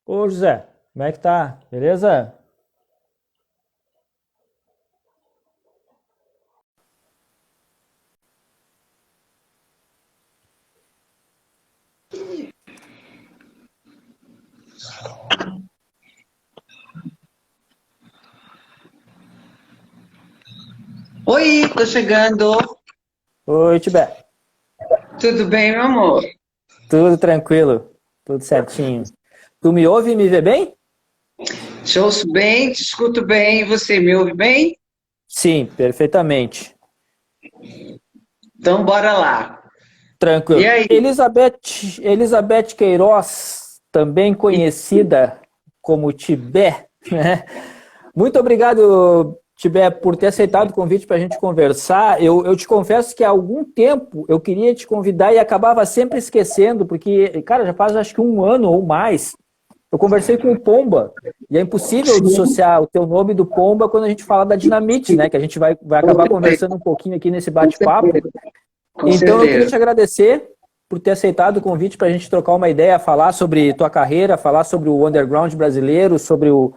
Ô José, como é que tá? Beleza? Oi, tô chegando. Oi, Tibé. Tudo bem, meu amor? Tudo tranquilo, tudo certinho. Tu me ouve e me vê bem? Te ouço bem, te escuto bem. Você me ouve bem? Sim, perfeitamente. Então, bora lá. E Tranquilo. aí? Elizabeth Queiroz, também conhecida como Tibé, né? Muito obrigado, Tibé, por ter aceitado o convite para a gente conversar. Eu te confesso que há algum tempo eu queria te convidar e acabava sempre esquecendo, porque, cara, já faz acho que um ano ou mais. Eu conversei com o Pomba, e é impossível Sim, dissociar o teu nome do Pomba quando a gente fala da Dinamite, né? Que a gente vai com acabar certeza, conversando um pouquinho aqui nesse com bate-papo. certeza, com Então eu queria certeza. te agradecer por ter aceitado o convite para a gente trocar uma ideia, falar sobre tua carreira, falar sobre o underground brasileiro, sobre o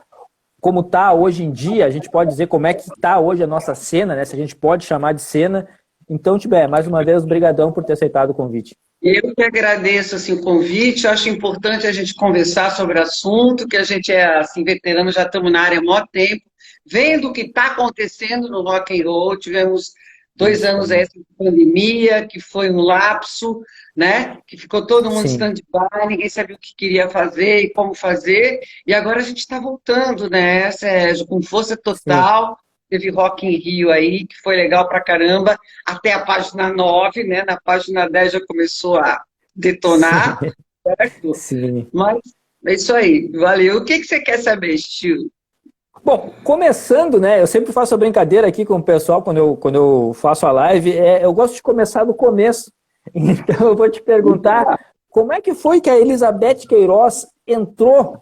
como tá hoje em dia, a gente pode dizer como é que tá hoje a nossa cena, né? Se a gente pode chamar de cena. Então, Tibé, mais uma vez, brigadão por ter aceitado o convite. Eu que agradeço assim, o convite. Eu acho importante a gente conversar sobre o assunto, que a gente é assim, veterano, já estamos na área há muito tempo, vendo o que está acontecendo no rock and roll. Tivemos dois Isso anos aí. aí de pandemia, que foi um lapso, né? Que ficou todo mundo Sim, stand-by, ninguém sabia o que queria fazer e como fazer. E agora a gente está voltando, né, Sérgio, com força sim. total. Teve Rock in Rio aí, que foi legal pra caramba até a página 9, né? Na página 10 já começou a detonar, Sim, certo? sim. Mas é isso aí, valeu. O que que você quer saber, Stilo? Bom, começando, né? Eu sempre faço a brincadeira aqui com o pessoal quando eu faço a live. Eu gosto de começar do começo. Então eu vou te perguntar como é que foi que a Elizabeth Queiroz entrou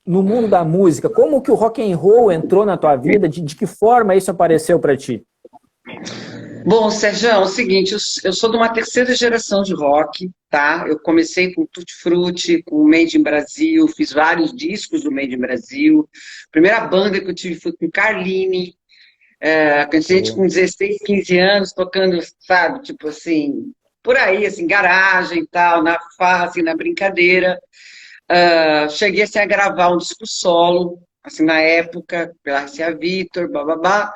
no mundo da música? Como que o rock and roll entrou na tua vida? De que forma isso apareceu para ti? Bom, Sérgio, é o seguinte, eu sou de uma terceira geração de rock, tá? Eu comecei com Tutti Frutti, com o Made in Brasil, fiz vários discos do Made in Brasil. A primeira banda que eu tive foi com Carline, com a gente com 16, 15 anos, tocando, sabe, tipo assim, por aí, assim, garagem e tal, na farra, assim, na brincadeira. Cheguei assim, a gravar um disco solo, assim, na época, pela RCA Victor, bababá.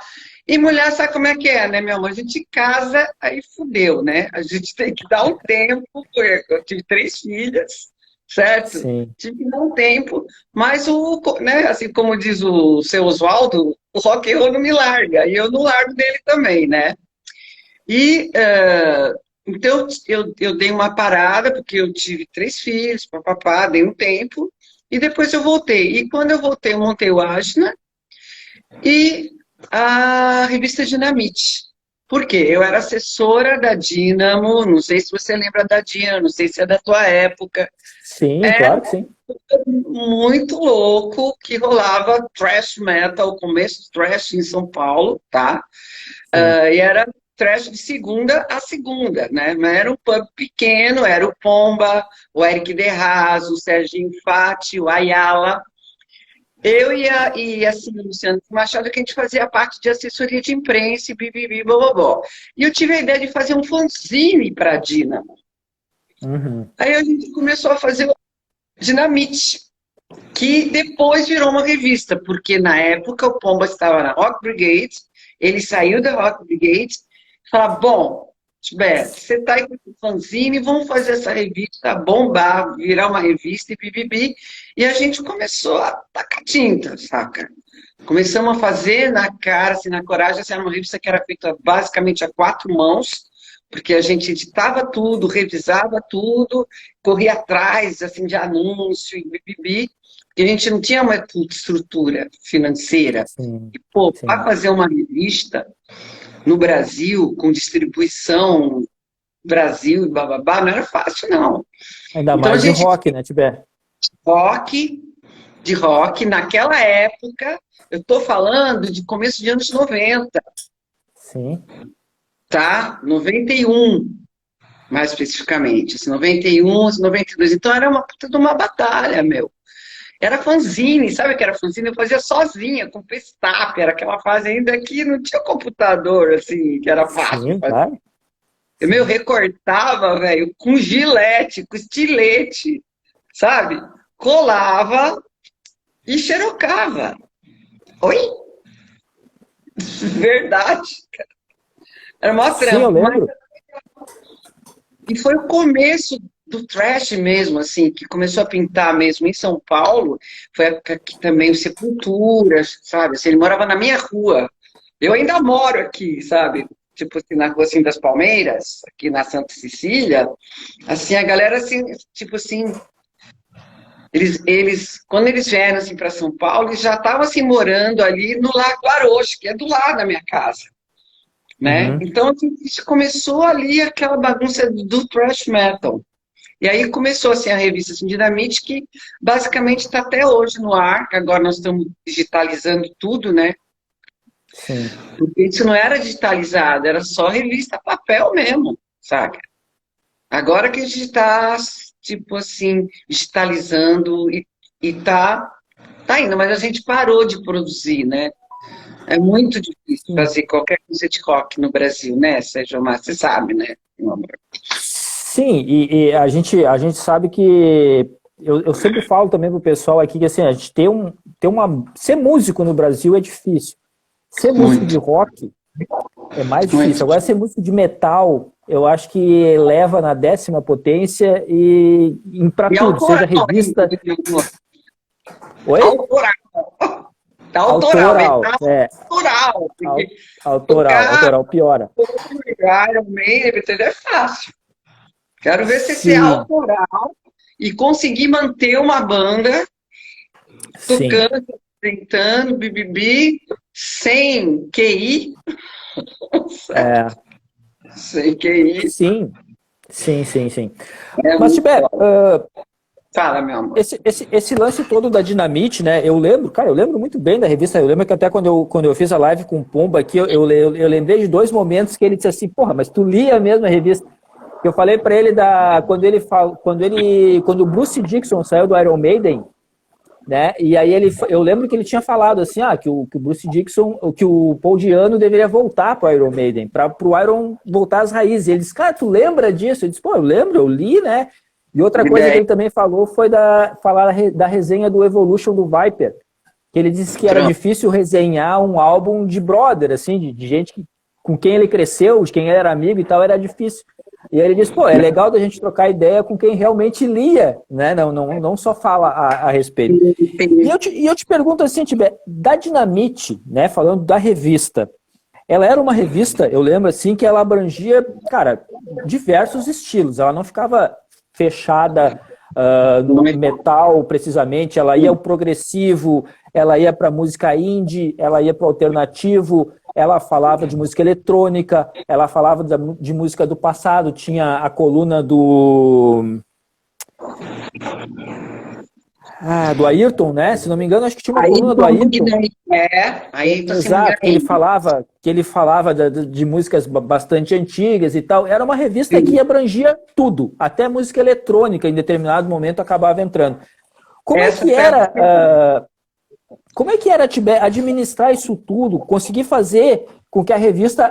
E mulher, sabe como é que é, né, meu amor? A gente casa, aí fudeu, né? A gente tem que dar um tempo, porque eu tive três filhas, certo? Sim. Tive que dar um tempo, mas né, assim como diz o seu Oswaldo, o rock and roll não me larga, e eu não largo dele também, né? E então eu dei uma parada, porque eu tive três filhos, papapá, dei um tempo, e depois eu voltei. E quando eu voltei, eu montei o Ashna e a revista Dinamite. Por quê? Eu era assessora da Dynamo, não sei se você lembra da Dynamo, não sei se é da tua época. Sim, Era claro que sim. muito louco que rolava thrash metal, começo thrash em São Paulo, tá? Sim. E era trash de segunda a segunda, né? Não era um pub pequeno, era o Pomba, o Eric Derrazo, o Serginho Fati, o Ayala. Eu e assim, o Luciano Machado, que a gente fazia parte de assessoria de imprensa e bibibi, bobobó. E eu tive a ideia de fazer um fanzine para a Dynamo. Uhum. Aí a gente começou a fazer o Dinamite, que depois virou uma revista, porque na época o Pomba estava na Rock Brigade, ele saiu da Rock Brigade e falava, bom, Tibete, você está aí com o fanzine, vamos fazer essa revista bombar, virar uma revista e bibibi. E a gente começou a tacar tinta, saca? Começamos a fazer na cara, assim, na coragem, essa era uma revista que era feita basicamente a quatro mãos, porque a gente editava tudo, revisava tudo, corria atrás, assim, de anúncio e bibibi, porque a gente não tinha uma puta estrutura financeira. Sim. E, pô, para Sim. fazer uma revista no Brasil, com distribuição Brasil e bababá, não era fácil, não. Ainda Então a mais de gente rock, né, Tibé? rock, de rock, naquela época, eu estou falando de começo de anos 90, Sim. tá? 91, mais especificamente, assim, 91, 92. Então era uma puta de uma batalha, meu. era fanzine, sabe o que era fanzine? Eu fazia sozinha, com Pestap, era aquela fase ainda que não tinha computador, assim, que era fácil de Sim, fazer. claro. Eu recortava, velho, com gilete, com estilete, sabe? Colava e xerocava. Oi? Verdade. Era mó Sim, eu trampo. lembro. E foi o começo do thrash mesmo, assim, que começou a pintar mesmo em São Paulo. Foi a época que também o Sepultura, sabe? Assim, ele morava na minha rua. Eu ainda moro aqui, sabe? Tipo assim, na Rua assim, das Palmeiras, aqui na Santa Cecília. Assim, a galera, assim, tipo assim, quando eles vieram assim, para São Paulo, eles já estavam assim, morando ali no Lago Arocho, que é do lado da minha casa. Né? Uhum. Então, assim, isso começou ali aquela bagunça do thrash metal. E aí começou assim, a revista assim, Dinamite, que basicamente está até hoje no ar, que agora nós estamos digitalizando tudo, né? Sim. Porque isso não era digitalizado, era só revista papel mesmo, saca? Agora que a gente está, tipo assim, digitalizando e tá indo, mas a gente parou de produzir, né? É muito difícil Sim. fazer qualquer coisa de rock no Brasil, né, Sérgio Omar? Você sabe, né, meu amor? Sim, e a gente sabe que eu sempre falo também pro pessoal aqui que assim, a gente ser músico no Brasil é difícil. Ser músico de Muito, rock é mais difícil. muito. Agora, ser músico de metal, eu acho que leva na 10ª potência e para E tudo, seja autoral ainda, revista. né, meu amor? Oi? Autoral. Autoral, Autoral, metal é. autoral. Porque Autoral, tocar autoral piora. Iron Maiden, etc. é fácil. Quero ver se é Sim, autoral e conseguir manter uma banda sim. tocando, tentando, bibibi, sem QI, É, sem QI. sim, sim, sim, sim. É Mas, muito Tibé, bom. Fala, meu amor. esse lance todo da Dinamite, né? Eu lembro, cara, eu lembro muito bem da revista. Eu lembro que até quando eu fiz a live com o Pomba aqui, eu lembrei de 2 momentos que ele disse assim, porra, mas tu lia mesmo a revista. Eu falei pra ele quando o Bruce Dickinson saiu do Iron Maiden, né? E aí eu lembro que ele tinha falado assim, que o Bruce Dickinson, que o Paul Di'Anno deveria voltar pro Iron Maiden, para pro Iron voltar às raízes. E ele disse, cara, tu lembra disso? Eu disse, pô, eu lembro, eu li, né? E outra coisa que Ideia. ele também falou foi falar da resenha do Evolution do Viper, que ele disse que era Pronto. difícil resenhar um álbum de brother, assim, de gente com quem ele cresceu, de quem ele era amigo e tal, era difícil. E aí ele disse, pô, é legal da gente trocar ideia com quem realmente lia, né? Não só fala a respeito. E eu te pergunto assim, Tibé, da Dinamite, né, falando da revista, ela era uma revista, eu lembro assim, que ela abrangia, cara, diversos estilos. Ela não ficava fechada no metal, precisamente. Ela ia ao progressivo, ela ia para música indie, ela ia para o alternativo, ela falava de música eletrônica, ela falava de música do passado. Tinha a coluna do Ayrton, né? Se não me engano, acho que tinha uma Aí, coluna do Ayrton. aí tá se Exato, que ele mulher. falava, de músicas bastante antigas e tal. Era uma revista que abrangia tudo, até música eletrônica, em determinado momento acabava entrando. Como é Essa que foi a era, como é que era, Tibé, administrar isso tudo, conseguir fazer com que a revista,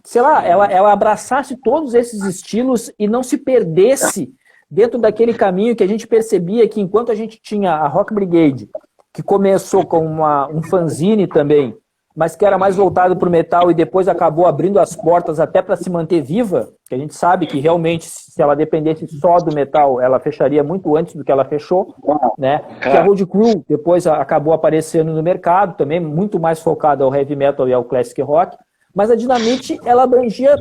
sei lá, ela abraçasse todos esses estilos e não se perdesse dentro daquele caminho que a gente percebia que enquanto a gente tinha a Rock Brigade, que começou com um fanzine também, mas que era mais voltado para o metal e depois acabou abrindo as portas até para se manter viva, que a gente sabe que realmente, se ela dependesse só do metal, ela fecharia muito antes do que ela fechou, né? Que a Claro. Road Crew depois acabou aparecendo no mercado também, muito mais focada ao heavy metal e ao classic rock, mas a Dinamite, ela abrangia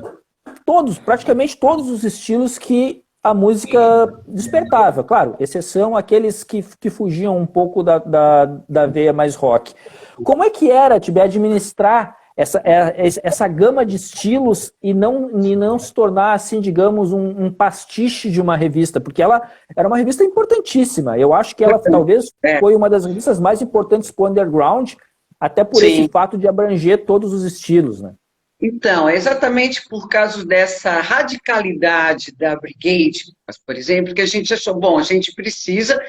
praticamente todos os estilos que a música despertava. Claro, exceção aqueles que fugiam um pouco da veia mais rock. Como é que era, Tibé, administrar essa gama de estilos e não se tornar, assim, digamos, um pastiche de uma revista? Porque ela era uma revista importantíssima. Eu acho que ela talvez foi uma das revistas mais importantes para o underground, até por esse Sim. fato de abranger todos os estilos, né? Então, é exatamente por causa dessa radicalidade da Brigade, por exemplo, que a gente achou, bom, a gente precisa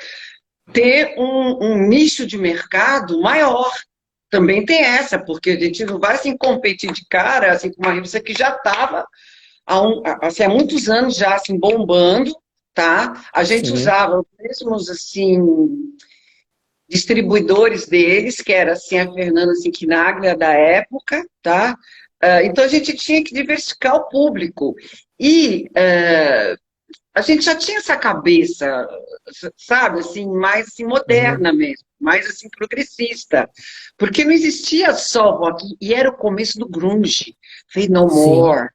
ter um nicho de mercado maior. Também tem essa, porque a gente não vai assim, competir de cara assim, com uma revista que já estava assim, há muitos anos já assim, bombando, tá? A gente Sim. usava os mesmos assim, distribuidores deles, que era assim, a Fernanda Quinaglia da época, tá? Então a gente tinha que diversificar o público. E a gente já tinha essa cabeça, sabe, assim, mais assim, moderna mesmo, mais assim, progressista. Porque não existia só rock, e era o começo do grunge, Faith No Sim. More,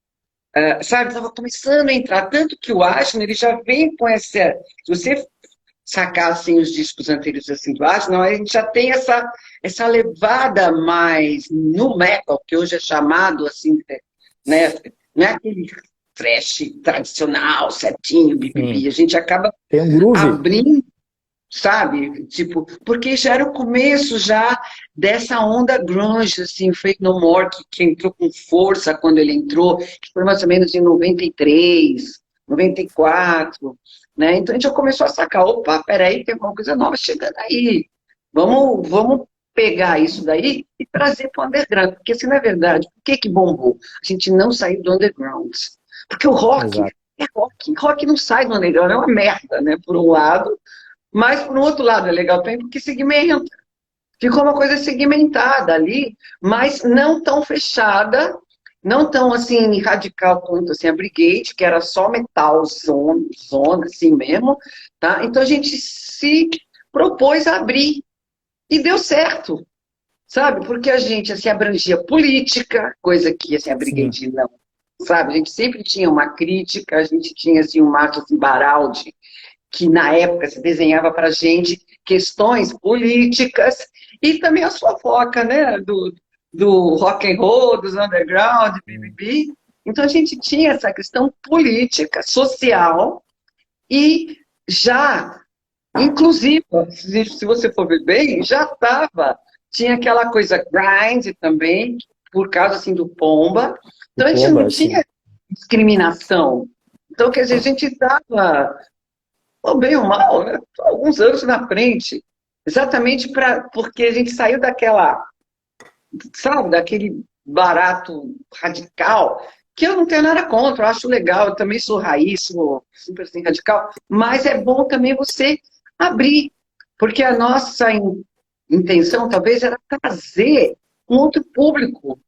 sabe, estava começando a entrar, tanto que o Ashman, ele já vem com essa, se você sacar, assim, os discos anteriores, assim, do Ashman, a gente já tem essa levada mais no metal, que hoje é chamado, assim, né, não é aquele thrash tradicional, certinho, Sim. bibibi, a gente acaba Tem um groove. abrindo, sabe? Tipo, porque já era o começo já dessa onda grunge, assim, Faith No More, que entrou com força quando ele entrou, que foi mais ou menos em 93, 94, né? Então a gente já começou a sacar, opa, peraí, tem alguma coisa nova chegando aí. Vamos pegar isso daí e trazer para o underground, porque se não é verdade, por que bombou? A gente não saiu do underground. Porque o rock Exato. é rock, rock não sai do underground, é uma merda, né? Por um lado, mas, por um outro lado, é legal também porque segmenta. Ficou uma coisa segmentada ali, mas não tão fechada, não tão assim radical quanto assim, a Brigade, que era só metal, zona assim mesmo. Tá? Então a gente se propôs a abrir e deu certo, sabe? Porque a gente assim, abrangia política, coisa que assim, a Sim. Brigade não. Sabe? A gente sempre tinha uma crítica, a gente tinha assim, um Marcos Baraldi, que na época se desenhava para a gente questões políticas e também as fofocas, né, do rock and roll, dos underground, BBB. Então a gente tinha essa questão política, social e já, inclusive, se você for ver bem, já estava, tinha aquela coisa grind também, por causa assim do Pomba. O Então a gente não Pomba, assim. tinha discriminação. Então, quer dizer, a gente estava ou bem ou mal, né? Alguns anos na frente. Exatamente porque a gente saiu daquela, sabe, daquele barato radical, que eu não tenho nada contra, eu acho legal, eu também sou raiz, sou super assim, radical, mas é bom também você abrir, porque a nossa intenção talvez era trazer um outro público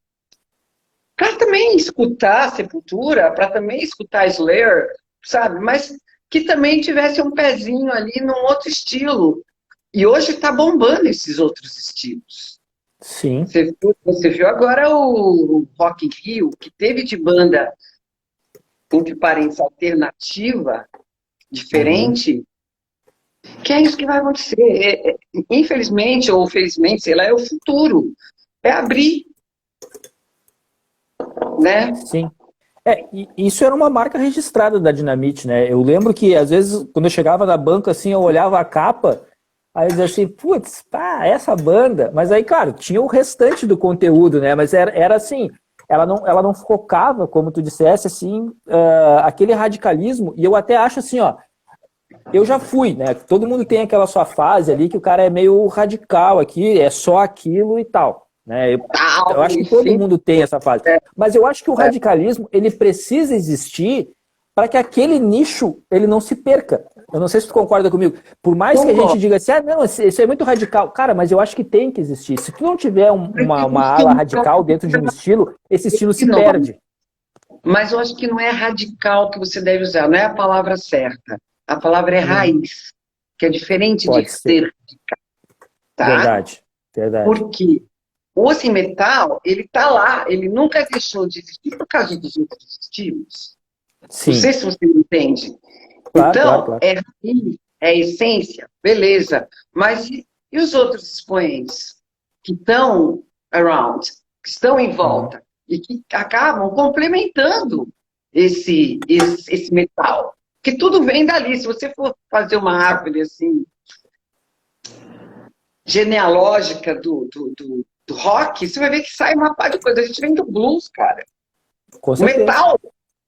para também escutar Sepultura, para também escutar Slayer, sabe? Mas que também tivesse um pezinho ali num outro estilo. E hoje está bombando esses outros estilos. Sim. Você viu agora o Rock in Rio, que teve de banda, entre parênteses, alternativa, Uhum. diferente, que é isso que vai acontecer. Infelizmente, ou felizmente, sei lá, é o futuro. É abrir, né? Sim. Isso era uma marca registrada da Dinamite, né? Eu lembro que, às vezes, quando eu chegava na banca, assim, eu olhava a capa, aí eu dizia assim, putz, pá, essa banda. Mas aí, claro, tinha o restante do conteúdo, né? Mas era assim, ela não focava, como tu dissesse, assim, aquele radicalismo. E eu até acho assim, ó, eu já fui, né? Todo mundo tem aquela sua fase ali que o cara é meio radical aqui, é só aquilo e tal, né? Eu Tal, acho que todo enfim. mundo tem essa fase. É, Mas eu acho que o é, radicalismo, ele precisa existir para que aquele nicho, ele não se perca. Eu não sei se tu concorda comigo. Por mais que a gente concordo. diga assim, não, isso é muito radical. Cara, mas eu acho que tem que existir. Se tu não tiver uma ala radical dentro de um estilo, esse estilo se perde. Mas eu acho que não é radical que você deve usar, não é a palavra certa. A palavra é Hum, raiz, que é diferente de pode ser. ser, tá? Verdade. Verdade. Porque o osso metal, ele tá lá, ele nunca deixou de existir por causa dos outros estilos. Não sei Sim. se você me entende. Claro, claro, Então, claro. é raiz, é essência, beleza. Mas e os outros expoentes que estão around, que estão em Uhum. volta e que acabam complementando esse metal? Que tudo vem dali. Se você for fazer uma árvore assim, genealógica do rock, você vai ver que sai uma parte de coisa. A gente vem do blues, cara. Com O certeza. metal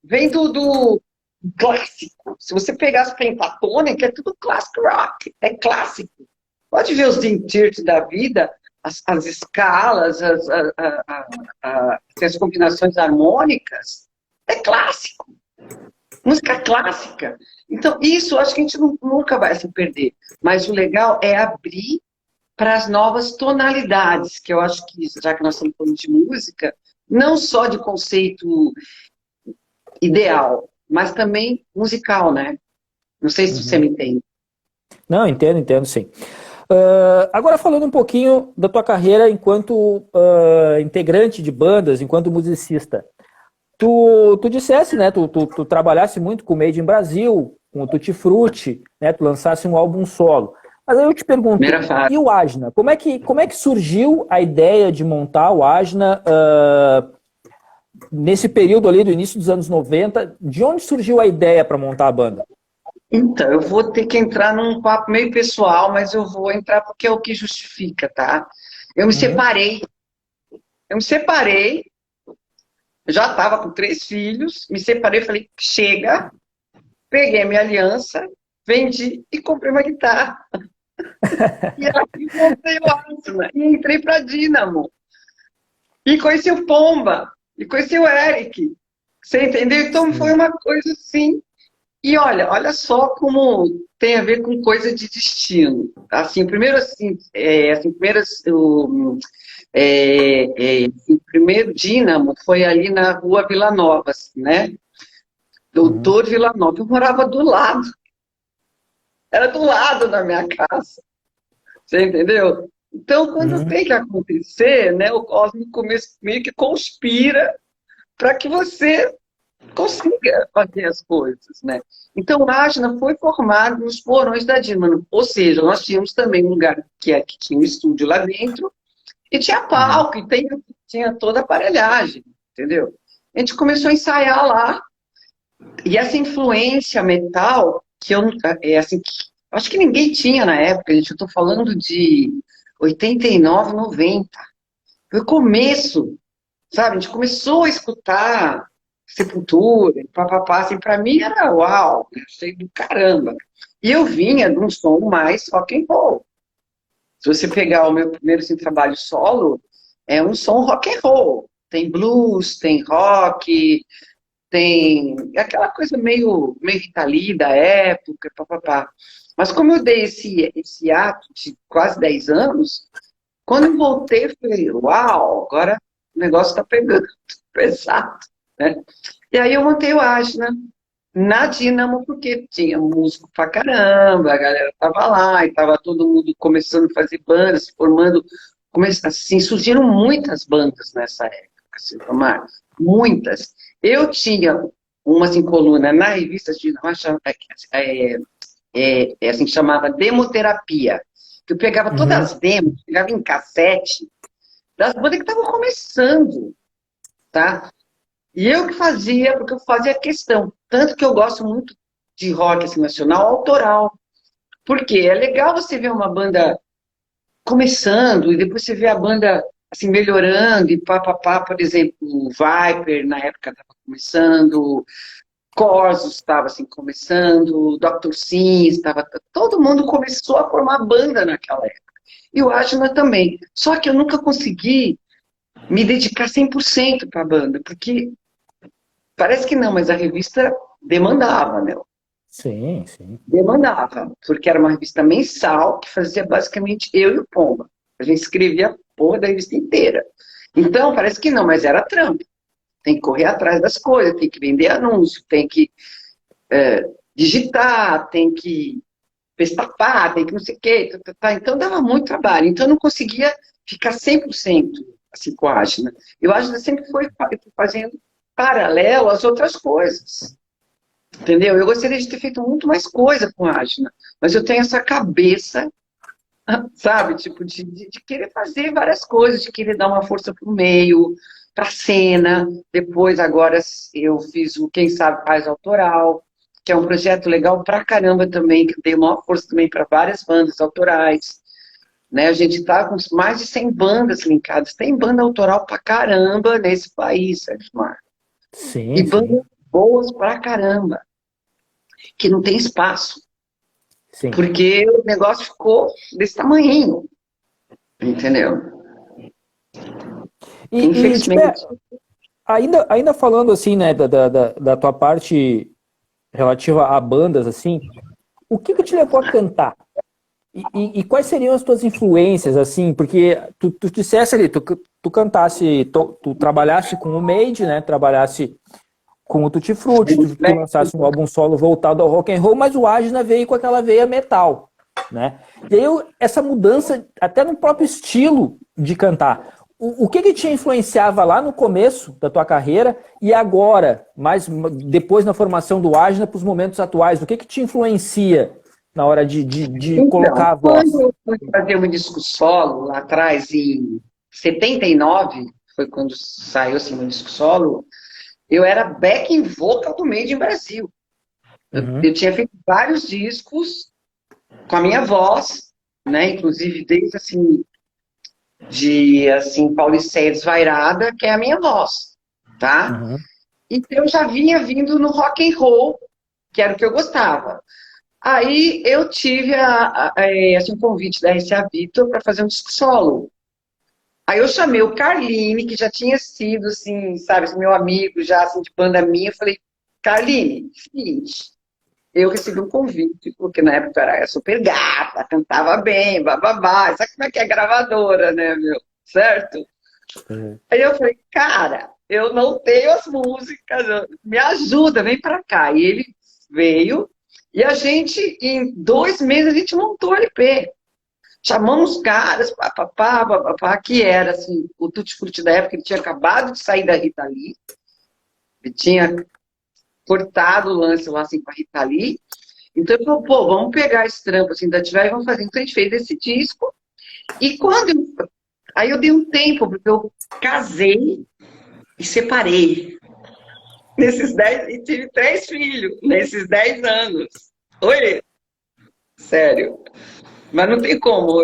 vem do clássico. Se você pegar as pentatônicas, é tudo clássico rock, é clássico. Pode ver os Dream Theater da vida, as escalas, as combinações harmônicas, é clássico. Música clássica. Então, isso acho que a gente nunca vai se perder. Mas o legal é abrir para as novas tonalidades, que eu acho que, já que nós estamos falando de música, não só de conceito ideal, mas também musical, né? Não sei se você me entende. Não, entendo sim. Agora falando um pouquinho da tua carreira enquanto integrante de bandas, enquanto musicista. Tu dissesse, né? Tu trabalhasse muito com o Made in Brasil, com o Tutti Frutti, né? Tu lançasse um álbum solo. Mas aí eu te pergunto, e o Ajna? Como é que surgiu a ideia de montar o Ajna nesse período ali do início dos anos 90? De onde surgiu a ideia para montar a banda? Então, eu vou ter que entrar num papo meio pessoal, mas eu vou entrar porque é o que justifica, tá? Eu me separei. Eu já estava com 3 filhos, me separei, falei, chega, peguei a minha aliança, vendi e comprei uma guitarra. E aí montei o Ajna, e entrei para Dínamo. E conheci o Pomba, e conheci o Eric. Você entendeu? Então foi uma coisa assim. E olha só como tem a ver com coisa de destino. Assim, primeiro o primeiro Dínamo foi ali na Rua Vila Nova, assim, né? Doutor Vila Nova. Eu morava do lado. Era do lado da minha casa. Você entendeu? Então, quando tem que acontecer, né, o cosmos meio que conspira para que você consiga fazer as coisas, né? Então, o Ajna foi formado nos porões da Dínamo, ou seja, nós tínhamos também um lugar que tinha um estúdio lá dentro, e tinha palco, e tinha toda a aparelhagem, entendeu? A gente começou a ensaiar lá, e essa influência metal, que acho que ninguém tinha na época, gente, eu estou falando de 89, 90, foi o começo, sabe? A gente começou a escutar Sepultura, papapá, assim, pra mim era uau, achei do caramba. E eu vinha de um som mais rock and roll. Se você pegar o meu primeiro assim, trabalho solo, é um som rock and roll. Tem blues, tem rock, tem aquela coisa meio Rita Lee da época, papapá. Mas como eu dei esse ato de quase 10 anos, quando eu voltei, eu falei, uau, agora o negócio tá pegando pesado. Né? E aí eu montei o Ajna na Dínamo, porque tinha músico pra caramba, a galera tava lá, e tava todo mundo começando a fazer bandas, se formando, assim, surgiram muitas bandas nessa época, assim, muitas. Eu tinha uma assim, coluna na revista Dínamo, assim, chamava Demoterapia, que eu pegava todas as demos, pegava em cassete, das bandas que estavam começando, tá? E eu que fazia, porque eu fazia questão. Tanto que eu gosto muito de rock assim, nacional autoral. Porque é legal você ver uma banda começando e depois você vê a banda assim, melhorando e papapá, por exemplo, o Viper na época estava começando, Corsos estava assim, começando, Dr. Sim estava... Todo mundo começou a formar banda naquela época. E o Ajna também. Só que eu nunca consegui me dedicar 100% para a banda, porque parece que não, mas a revista demandava, né? Sim, sim. Demandava, porque era uma revista mensal que fazia basicamente eu e o Pomba. A gente escrevia a porra da revista inteira. Então, parece que não, mas era trampo. Tem que correr atrás das coisas, tem que vender anúncio, tem que digitar, tem que pestapar, tem que não sei o quê. Então, dava muito trabalho. Então, eu não conseguia ficar 100% assim com a Ajna. E a Ajna sempre foi fazendo paralelo às outras coisas. Entendeu? Eu gostaria de ter feito muito mais coisa com a Ajna, mas eu tenho essa cabeça, sabe, tipo, de querer fazer várias coisas, de querer dar uma força pro meio, pra cena. Depois, agora, eu fiz o Quem Sabe Faz Autoral, que é um projeto legal pra caramba também, que dei uma força também para várias bandas autorais. Né? A gente tá com mais de 100 bandas linkadas. Tem banda autoral pra caramba nesse país, Sérgio Mar. Sim, E bandas sim. boas pra caramba. que não tem espaço. Sim. Porque o negócio ficou desse tamanho. Entendeu? Infelizmente. Ainda falando assim, né, da tua parte relativa a bandas, assim, o que te levou a cantar? E quais seriam as tuas influências, assim? Porque tu dissesse ali, tu cantasse, tu trabalhasse com o Made, né? Trabalhasse com o Tutti Frutti, tu lançasse um álbum solo voltado ao rock and roll, mas o Agna veio com aquela veia metal, né? E aí essa mudança, até no próprio estilo de cantar, o que te influenciava lá no começo da tua carreira e agora, mais depois na formação do Agna, para os momentos atuais, o que te influencia na hora de Então, colocar a voz? quando eu fui fazer um disco solo, lá atrás, em 79, foi quando saiu assim, meu disco solo, eu era backing vocal do Made in Brasil. Eu tinha feito vários discos com a minha voz, né? Inclusive desde assim, de assim, Pauliceia Desvairada, que é a minha voz, tá? Então eu já vinha vindo no rock and roll, que era o que eu gostava. Aí eu tive assim, um convite da RCA Victor para fazer um disco solo. Aí eu chamei o Carline, que já tinha sido, assim, sabe, meu amigo já, assim, de banda minha. Eu falei, Carline, seguinte, eu recebi um convite, porque na época eu era super gata, cantava bem, bababá, sabe como é que é gravadora, né, meu? Certo? Aí eu falei, cara, eu não tenho as músicas, me ajuda, vem pra cá. E ele veio, e a gente, em 2 meses, a gente montou o LP. Chamamos caras, papapá, que era assim, o Tutti Frutti da época, ele tinha acabado de sair da Rita Lee, ele tinha cortado o lance lá assim com a Rita Lee, então ele falou, pô, vamos pegar esse trampo assim da Atividade e vamos fazer. Então a gente fez esse disco, e aí eu dei um tempo, porque eu casei e separei. Nesses 10, e tive 3 filhos, nesses 10 anos. Oi? Sério. Mas não tem como.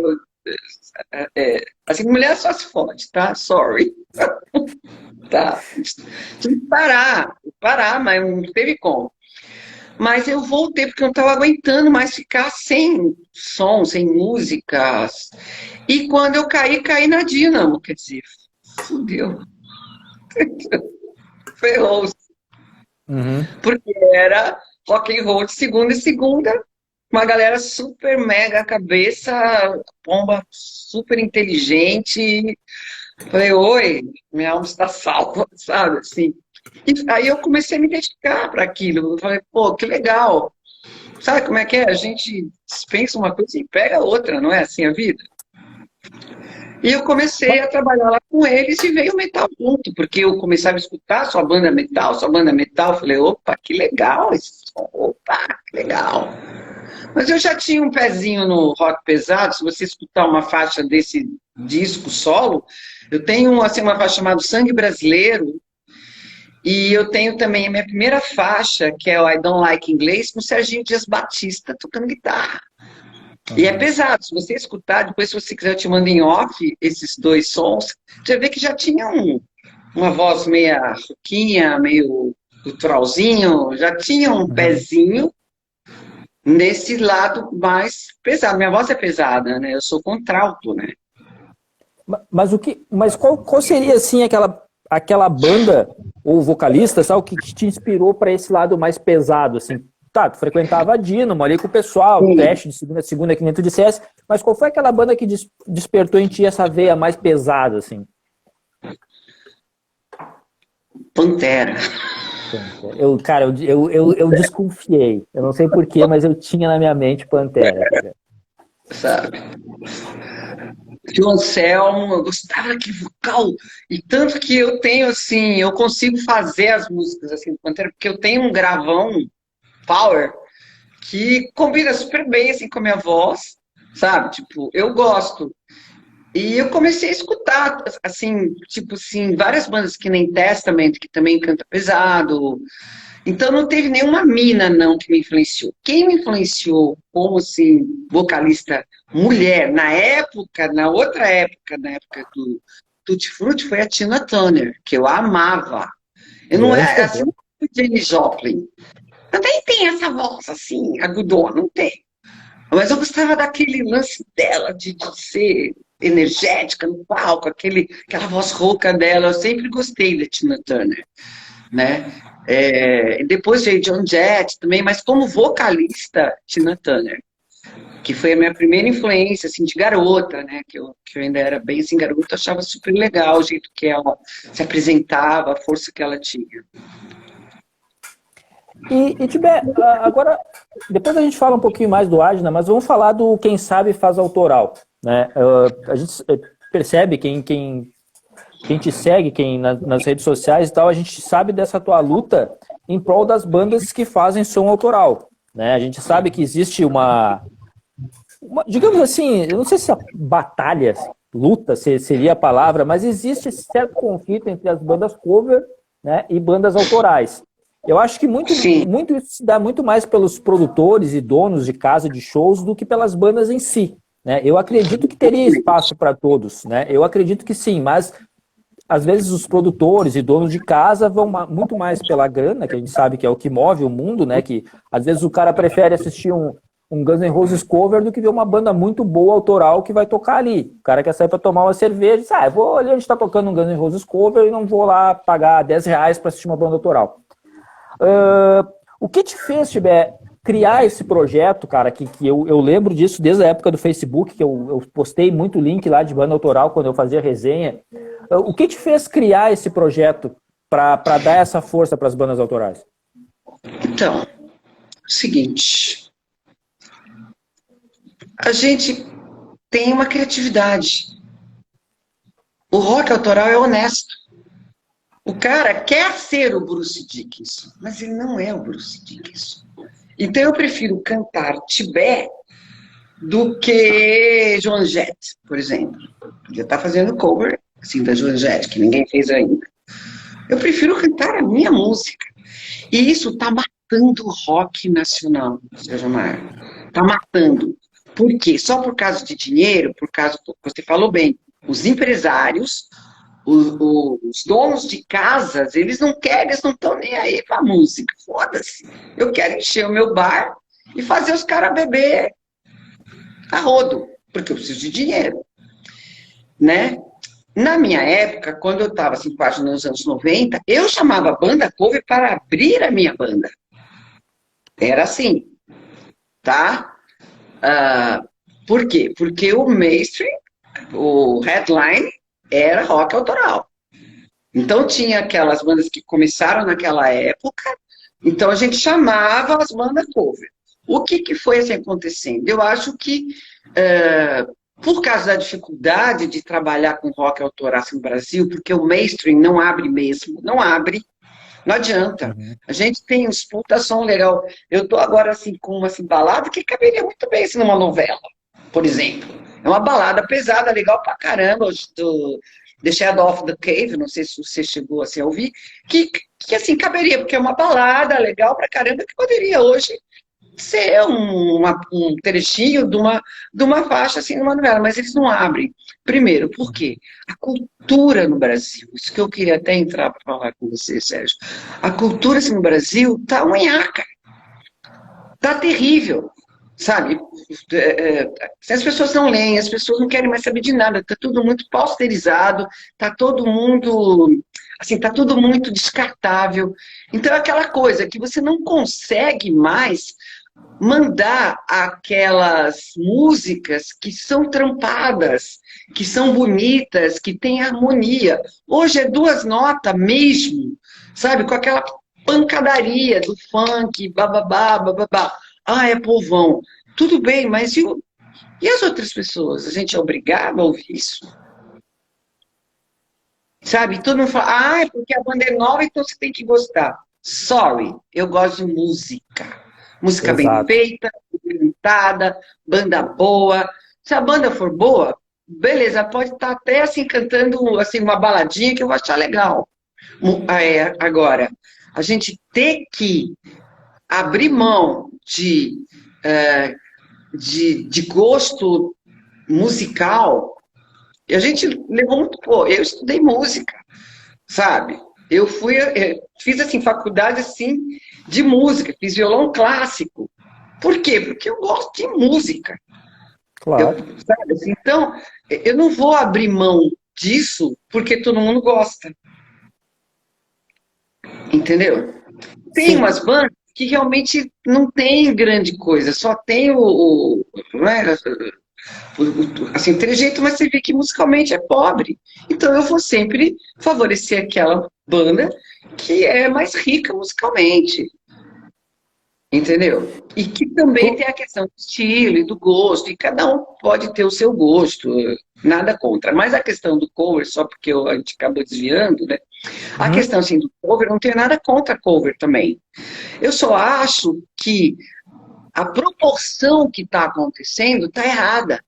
Assim, mulher só se fode, tá? Sorry. Tá. Tive que parar, mas não teve como. Mas eu voltei porque eu não estava aguentando mais ficar sem som, sem músicas. E quando eu caí na Dínamo, quer dizer, fudeu. Ferrou-se. Porque era rock and roll de segunda e segunda, uma galera super mega cabeça, bomba super inteligente. Falei, oi, minha alma está salva, sabe, assim. E aí eu comecei a me dedicar para aquilo. Eu falei, pô, que legal. Sabe como é que é? A gente dispensa uma coisa e pega outra, não é assim a vida? E eu comecei a trabalhar lá com eles e veio o metal junto, porque eu começava a escutar sua banda metal. Falei, opa, que legal esse som, opa, que legal. Mas eu já tinha um pezinho no rock pesado. Se você escutar uma faixa desse disco solo, eu tenho assim, uma faixa chamada Sangue Brasileiro, e eu tenho também a minha primeira faixa, que é o I Don't Like Inglês, com o Serginho Dias Batista tocando guitarra. E é pesado, se você escutar, depois se você quiser eu te mando em off esses 2 sons, você vê que já tinha uma voz meia roquinha, meio culturalzinho, já tinha um pezinho nesse lado mais pesado. Minha voz é pesada, né? Eu sou contralto, né? Mas qual seria, assim, aquela banda ou vocalista, sabe, que te inspirou para esse lado mais pesado, assim? Tá, tu frequentava a Dínamo ali com o pessoal, teste de segunda a segunda, que nem tu dissesse, mas qual foi aquela banda que despertou em ti essa veia mais pesada, assim? Pantera. Eu desconfiei. Eu não sei porquê, mas eu tinha na minha mente Pantera. Cara. Sabe? O Anselmo, eu gostava daquele vocal. E tanto que eu tenho, assim, eu consigo fazer as músicas assim do Pantera, porque eu tenho um gravão power que combina super bem assim com a minha voz, sabe? Tipo, eu gosto. E eu comecei a escutar, assim, tipo assim, várias bandas que nem Testament, que também canta pesado. Então não teve nenhuma mina, não, que me influenciou. Quem me influenciou como, assim, vocalista mulher, na outra época, na época do Tutti Frutti, foi a Tina Turner, que eu amava. Eu não era, assim, não fui Janis Joplin, Eu nem tenho essa voz assim, agudona, não tem. Mas eu gostava daquele lance dela, de ser energética no palco, aquela voz rouca dela. Eu sempre gostei da Tina Turner, né? Depois veio John Jett também, mas como vocalista, Tina Turner, que foi a minha primeira influência, assim, de garota, né? Que eu ainda era bem assim, garota, eu achava super legal o jeito que ela se apresentava, a força que ela tinha. E Tibé, agora, depois a gente fala um pouquinho mais do Adna, mas vamos falar do Quem Sabe Faz Autoral, né? A gente percebe, quem te segue, nas redes sociais e tal, a gente sabe dessa tua luta em prol das bandas que fazem som autoral, né? A gente sabe que existe digamos assim, eu não sei se a batalha, luta seria a palavra, mas existe esse certo conflito entre as bandas cover, né, e bandas autorais. Eu acho que muito isso se dá muito mais pelos produtores e donos de casa de shows do que pelas bandas em si, né? Eu acredito que teria espaço para todos, né? Eu acredito que sim, mas às vezes os produtores e donos de casa vão muito mais pela grana, que a gente sabe que é o que move o mundo, né? Que às vezes o cara prefere assistir um Guns N' Roses cover do que ver uma banda muito boa, autoral, que vai tocar ali. O cara quer sair para tomar uma cerveja e diz, eu vou ali onde está tocando um Guns N' Roses cover e não vou lá pagar R$10 para assistir uma banda autoral. O que te fez, Tibé, criar esse projeto, cara, que eu lembro disso desde a época do Facebook, que eu postei muito link lá de banda autoral quando eu fazia resenha. O que te fez criar esse projeto para dar essa força para as bandas autorais? Então, seguinte, a gente tem uma criatividade. O rock autoral é honesto. O cara quer ser o Bruce Dickinson, mas ele não é o Bruce Dickinson. Então eu prefiro cantar Tibé do que Joan Jett, por exemplo. Podia estar fazendo cover assim, da Joan Jett, que ninguém fez ainda. Eu prefiro cantar a minha música. E isso está matando o rock nacional, Sérgio Maia. Está matando. Por quê? Só por causa de dinheiro, por causa, você falou bem, os empresários, os donos de casas, eles não querem, eles não estão nem aí pra música. Foda-se. Eu quero encher o meu bar e fazer os caras beber a rodo, porque eu preciso de dinheiro, né? Na minha época, quando eu estava assim, quase nos anos 90, eu chamava a banda cover para abrir a minha banda. Era assim, tá? Por quê? Porque o mainstream, o headline, era rock autoral. Então tinha aquelas bandas que começaram naquela época, então a gente chamava as bandas cover. O que foi assim acontecendo? Eu acho que por causa da dificuldade de trabalhar com rock autoral no Brasil, porque o mainstream não abre mesmo, não abre, não adianta. A gente tem uns puta som legal. Eu tô agora assim com uma assim, balada que caberia muito bem assim, numa novela, por exemplo. É uma balada pesada, legal pra caramba, do The Shadow of the Cave, não sei se você chegou assim, a ouvir, que assim caberia, porque é uma balada legal pra caramba que poderia hoje ser um trechinho de uma faixa assim numa novela, mas eles não abrem. Primeiro, por quê? A cultura no Brasil, isso que eu queria até entrar para falar com você, Sérgio. A cultura assim, no Brasil tá unhaca, tá terrível, sabe? As pessoas não leem, as pessoas não querem mais saber de nada, tá tudo muito posterizado, tá todo mundo, assim, tá tudo muito descartável. Então é aquela coisa que você não consegue mais mandar aquelas músicas que são trampadas, que são bonitas, que têm harmonia. Hoje é duas notas mesmo, sabe? Com aquela pancadaria do funk, bababá, bababá. É povão. Tudo bem, mas e as outras pessoas? A gente é obrigado a ouvir isso? Sabe? Todo mundo fala, é porque a banda é nova, então você tem que gostar. Sorry, eu gosto de música. Música Exato. bem feita, cantada, banda boa. Se a banda for boa, beleza, pode estar até assim cantando assim, uma baladinha que eu vou achar legal. Agora, a gente ter que abrir mão de gosto musical, e a gente levou muito. Eu estudei música, sabe? Eu fiz assim, faculdade assim, de música, fiz violão clássico. Por quê? Porque eu gosto de música. Claro. Sabe assim? Então, eu não vou abrir mão disso porque todo mundo gosta. Entendeu? Tem Sim. umas bandas que realmente não tem grande coisa, só tem não é, assim, trejeito, mas você vê que musicalmente é pobre. Então eu vou sempre favorecer aquela banda que é mais rica musicalmente. Entendeu? E que também tem a questão do estilo e do gosto, e cada um pode ter o seu gosto, nada contra. Mas a questão do cover, só porque a gente acabou desviando, né? A Uhum. questão assim, do cover, não tem nada contra cover também. Eu só acho que a proporção que está acontecendo está errada.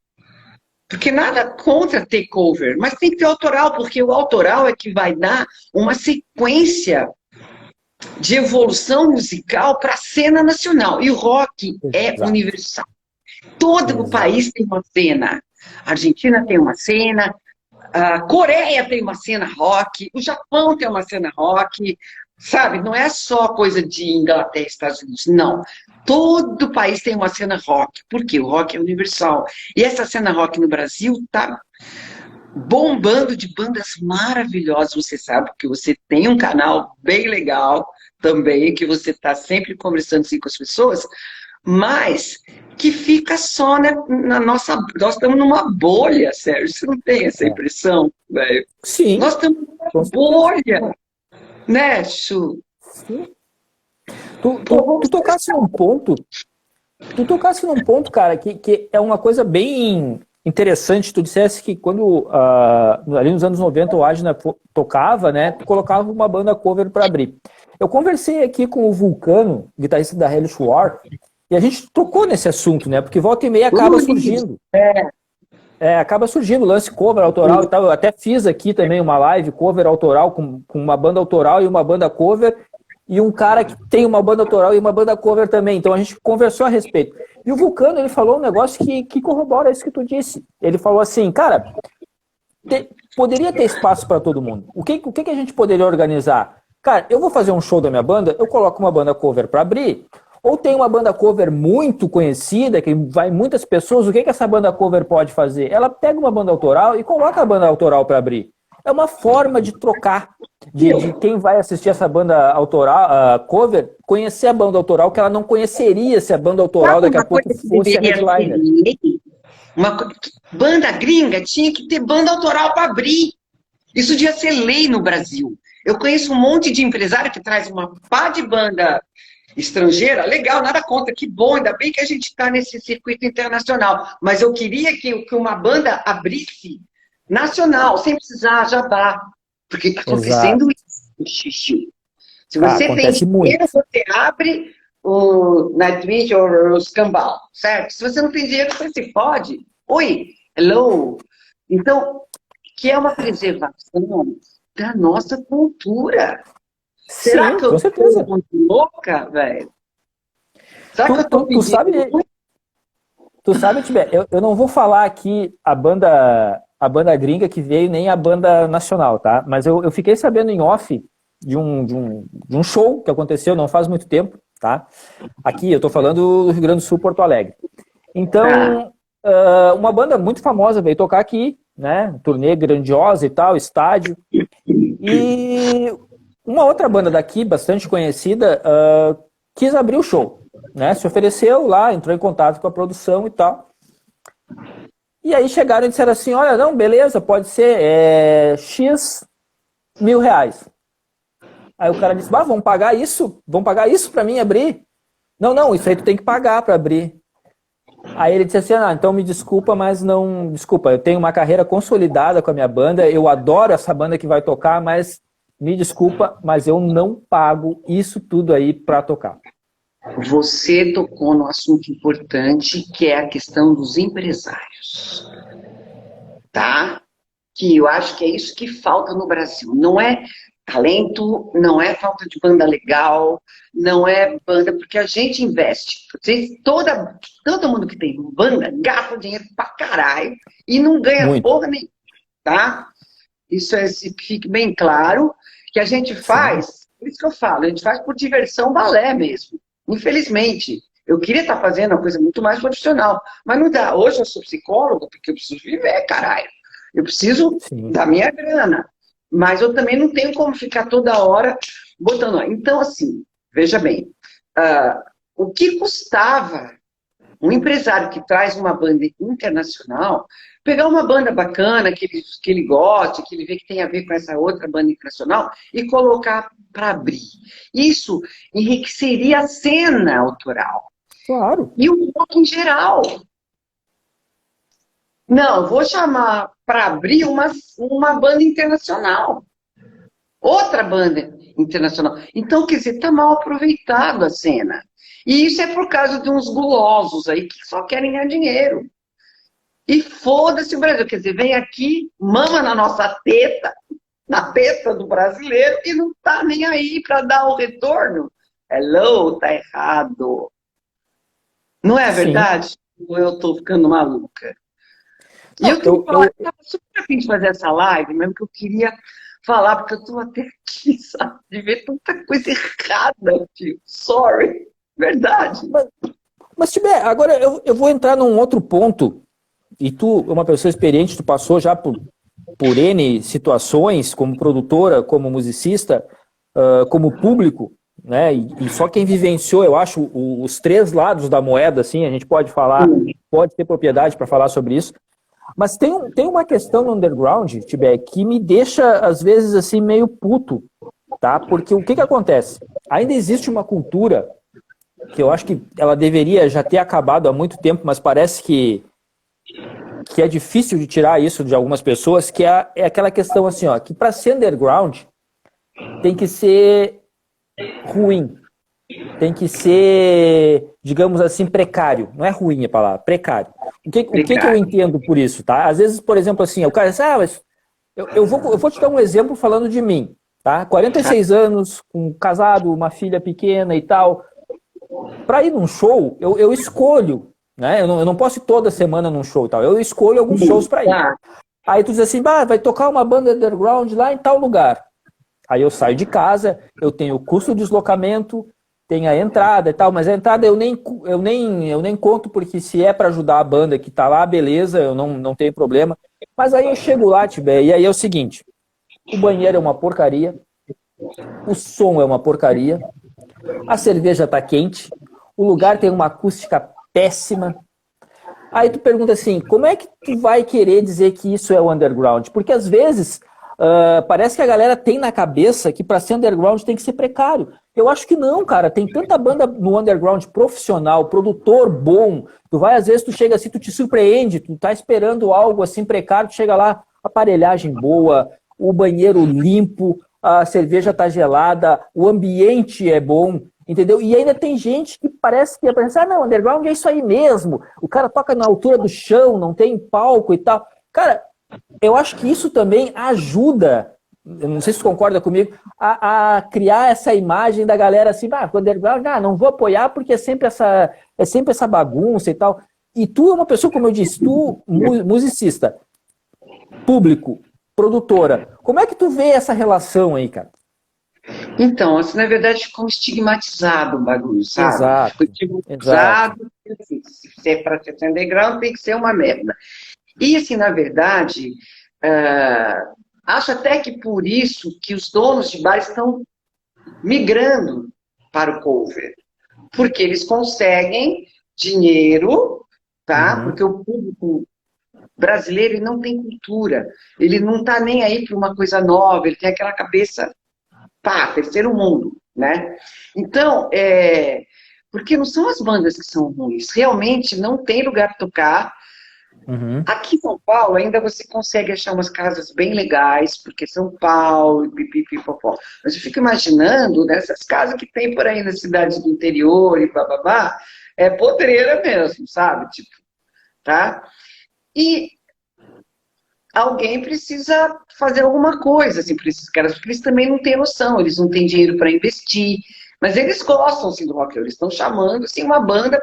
Porque nada contra ter cover, mas tem que ter autoral, porque o autoral é que vai dar uma sequência de evolução musical para a cena nacional. E o rock é Exato. universal. Todo o Exato. país tem uma cena. A Argentina tem uma cena, a Coreia tem uma cena rock, o Japão tem uma cena rock, sabe? Não é só coisa de Inglaterra e Estados Unidos, não. Todo país tem uma cena rock, porque o rock é universal. E essa cena rock no Brasil está bombando de bandas maravilhosas. Você sabe que você tem um canal bem legal também, que você está sempre conversando assim, com as pessoas, mas que fica só, né, na nossa... Nós estamos numa bolha, Sérgio. Você não tem essa É. impressão, velho? Sim, Nós estamos numa com certeza. bolha, né, Chu? Sim. Tu, Pô, tu, tu vamos tocasse num ponto, cara, que é uma coisa bem interessante. Tu dissesse que quando, ali nos anos 90, o Agna tocava, né, tu colocava uma banda cover para abrir. Eu conversei aqui com o Vulcano, guitarrista da Hellish War, e a gente tocou nesse assunto, né, porque volta e meia acaba surgindo. Acaba surgindo lance cover autoral e tal. Eu até fiz aqui também uma live cover autoral com uma banda autoral e uma banda cover, e um cara que tem uma banda autoral e uma banda cover também. Então a gente conversou a respeito. E o Vulcano, ele falou um negócio que corrobora isso que tu disse. Ele falou assim, cara, poderia ter espaço para todo mundo. O que a gente poderia organizar? Cara, eu vou fazer um show da minha banda, eu coloco uma banda cover para abrir, ou tem uma banda cover muito conhecida, que vai muitas pessoas, o que essa banda cover pode fazer? Ela pega uma banda autoral e coloca a banda autoral para abrir. É uma forma de trocar, de quem vai assistir essa banda autoral, cover, conhecer a banda autoral, que ela não conheceria se a banda autoral Sabe daqui a uma pouco coisa que fosse a deveria ser headliner. lei? Banda gringa tinha que ter banda autoral para abrir. Isso devia ser lei no Brasil. Eu conheço um monte de empresário que traz uma pá de banda estrangeira, legal, nada contra, que bom, ainda bem que a gente está nesse circuito internacional. Mas eu queria que uma banda abrisse nacional, sem precisar jabá. Porque está Exato. acontecendo isso, Xixi. Se você tem Acontece dinheiro, muito. você abre o Nightwish ou o Scambau, certo? Se você não tem dinheiro, você se pode. Oi, hello. Então, que é uma preservação da nossa cultura. Será Sim, que eu com estou certeza. muito louca, velho? Será que eu estou Tu pedindo sabe, muito? Tibé, eu não vou falar aqui a banda gringa que veio, nem a banda nacional, tá? Mas eu fiquei sabendo em off de um show que aconteceu não faz muito tempo, tá? Aqui, eu tô falando do Rio Grande do Sul, Porto Alegre. Tá. Então, uma banda muito famosa veio tocar aqui, né? Turnê grandiosa e tal, estádio. E uma outra banda daqui, bastante conhecida, quis abrir o show, né? Se ofereceu lá, entrou em contato com a produção e tal. E aí chegaram e disseram assim, olha, não, beleza, pode ser X R$ 1.000. Aí o cara disse, vamos pagar isso? Vamos pagar isso pra mim abrir? Não, não, isso aí tu tem que pagar pra abrir. Aí ele disse assim, então me desculpa, mas não... Desculpa, eu tenho uma carreira consolidada com a minha banda, eu adoro essa banda que vai tocar, mas me desculpa, mas eu não pago isso tudo aí pra tocar. Você tocou no assunto importante, que é a questão dos empresários, tá? Que eu acho que é isso que falta no Brasil. Não é talento, não é falta de banda legal, não é banda, porque a gente investe. Todo mundo que tem banda gasta dinheiro pra caralho e não ganha Muito. porra nenhuma, tá? Isso é, que fique bem claro, que a gente Sim. faz por isso que eu falo, a gente faz por diversão balé mesmo. Infelizmente. Eu queria estar fazendo uma coisa muito mais profissional, mas não dá. Hoje eu sou psicóloga porque eu preciso viver, caralho. Eu preciso Sim. da minha grana. Mas eu também não tenho como ficar toda hora botando. Então, assim, veja bem, o que custava um empresário que traz uma banda internacional, pegar uma banda bacana, que ele goste, que ele vê que tem a ver com essa outra banda internacional, e colocar para abrir. Isso enriqueceria a cena autoral. Claro. E o rock em geral. Não, vou chamar para abrir uma banda internacional. Outra banda internacional. Então, quer dizer, está mal aproveitado a cena. E isso é por causa de uns gulosos aí que só querem ganhar dinheiro. E foda-se o Brasil. Quer dizer, vem aqui, mama na nossa teta, na teta do brasileiro, e não está nem aí para dar o retorno. Hello, tá errado. Não é verdade? Ou eu estou ficando maluca? E eu queria falar, eu estava super afim de fazer essa live, mesmo que eu queria falar, porque eu estou até aqui, sabe? De ver tanta coisa errada, tio. Sorry. Verdade. Mas Tibé, agora eu vou entrar num outro ponto, e tu é uma pessoa experiente, tu passou já por N situações, como produtora, como musicista, como público, né? E só quem vivenciou, eu acho, os três lados da moeda, assim, a gente pode falar, pode ter propriedade para falar sobre isso. Mas tem uma questão no underground, Tibé, que me deixa, às vezes, assim, meio puto, tá? Porque o que acontece? Ainda existe uma cultura que eu acho que ela deveria já ter acabado há muito tempo, mas parece que é difícil de tirar isso de algumas pessoas, que é aquela questão assim, ó, que para ser underground tem que ser ruim, tem que ser, digamos assim, precário. Não é ruim a palavra, precário. O que eu entendo por isso, tá? Às vezes, por exemplo, assim, o cara diz, mas eu vou te dar um exemplo falando de mim, tá? 46 anos, casado, uma filha pequena e tal. Para ir num show, eu escolho, né? Eu não posso ir toda semana num show e tal. Eu escolho alguns shows para ir. Aí tu diz assim, vai tocar uma banda underground lá em tal lugar. Aí eu saio de casa, eu tenho o custo de deslocamento, tem a entrada e tal, mas a entrada eu nem conto, porque se é para ajudar a banda que tá lá, beleza, eu não tenho problema. Mas aí eu chego lá, Tibé, e aí é o seguinte, o banheiro é uma porcaria, o som é uma porcaria, a cerveja tá quente, o lugar tem uma acústica péssima. Aí tu pergunta assim, como é que tu vai querer dizer que isso é o underground? Porque às vezes parece que a galera tem na cabeça que para ser underground tem que ser precário. Eu acho que não, cara. Tem tanta banda no underground profissional, produtor bom. Tu vai, às vezes, tu chega assim, tu te surpreende, tu tá esperando algo assim precário, tu chega lá, aparelhagem boa, o banheiro limpo, a cerveja tá gelada, o ambiente é bom, entendeu? E ainda tem gente que parece que pensa, não, underground é isso aí mesmo. O cara toca na altura do chão, não tem palco e tal. Cara, eu acho que isso também ajuda, eu não sei se você concorda comigo, a criar essa imagem da galera assim, o underground, não vou apoiar porque é sempre essa bagunça e tal. E tu é uma pessoa, como eu disse, tu, musicista, público, produtora, como é que tu vê essa relação aí, cara? Então, assim, na verdade, ficou estigmatizado o bagulho, sabe? Exato, Ficou estigmatizado, assim, se é para ser underground, tem que ser uma merda. E, assim, na verdade, acho até que por isso que os donos de bares estão migrando para o cover. Porque eles conseguem dinheiro, tá? Porque o público brasileiro ele não tem cultura. Ele não está nem aí para uma coisa nova, ele tem aquela cabeça, terceiro mundo, né? Então, porque não são as bandas que são ruins. Realmente não tem lugar para tocar. Aqui em São Paulo ainda você consegue achar umas casas bem legais, porque São Paulo, pipipipopó. Mas eu fico imaginando nessas casas que tem por aí nas cidades do interior e bababá, é podreira mesmo, sabe? Tipo, tá? E alguém precisa fazer alguma coisa assim, para esses caras, porque eles também não têm noção, eles não têm dinheiro para investir, mas eles gostam assim, do rock, eles estão chamando assim, uma banda